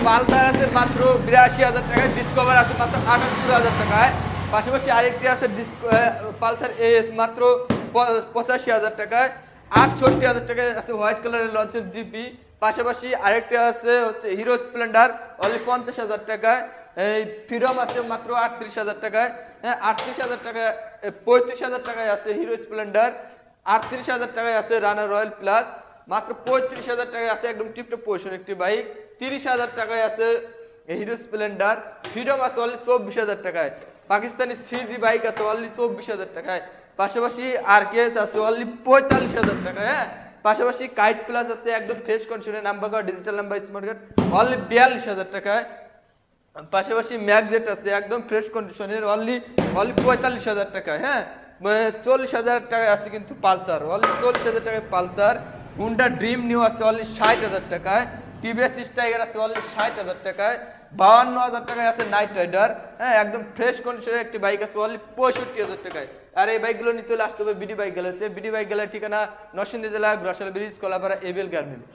Pulsar আছে মাত্র ৮২,০০০ টাকায়, ডিসকভার আছে মাত্র ৭৮,০০০ টাকায়। পাশাপাশি আরেকটি আছে পালসার এস মাত্র ৮৫,০০০ টাকায়। ৬৮,০০০ টাকায় আছে হোয়াইট কালারের লঞ্চের জিপি। পাশাপাশি আরেকটি আছে হচ্ছে হিরো স্প্লেন্ডার অনলি ৫০,০০০ টাকায়। এই ফ্রিডম আছে মাত্র ৩৮,০০০ টাকায়। হ্যাঁ, ৩৮,০০০ টাকায় ৩৫,০০০ টাকায় আছে হিরো স্প্লেন্ডার। ৩৮,০০০ টাকায় আছে রানার রয়্যাল প্লাস। মাত্র ৩৫,০০০ টাকায় আছে একদম টিপটপ পজিশন একটি বাইক। ৩০,০০০ টাকায় আছে হিরো স্প্লেন্ডার। ফ্রিডম আছে অনলি ২৪,০০০ টাকায়। পাকিস্তানি সিজি বাইক আছে অনলি ২৪,০০০ টাকায়। পাশাপাশি আরকেএস আছে অনলি ৪৫,০০০ টাকায়। হ্যাঁ, পাশাপাশি কাইট প্লাস আছে একদম ফ্রেশ কন্ডিশনে, number card, digital number, smart card only ৪২,০০০ টাকায়। পাশাপাশি ম্যাগজেট আছে একদম ফ্রেশ কন্ডিশনের অনলি ৪৫,০০০ টাকায়। হ্যাঁ, ৪০,০০০ টাকায় আছে কিন্তু পালসার অনলি ৪০,০০০ টাকায় পালসার। হুন্ডা ড্রিম নিউ আছে অনলি ৬০,০০০ টাকায়। টিভিএস স্টাইগার আছে অনলি ৬০,০০০ টাকায়। ৫২,০০০ টাকায় আছে নাইট রাইডার। হ্যাঁ, একদম ফ্রেশ কন্ডিশনের একটি বাইক আছে অনলি ৬৫,০০০ টাকায়। আর এই বাইকগুলো নিতে হলে আসতে হবে বিডি বাইক গ্যালারিতে। বিডি বাইক গ্যালারি ঠিকানা নরসিংদী জেলা Ghorashal bridge, Kalapara, ABL garments.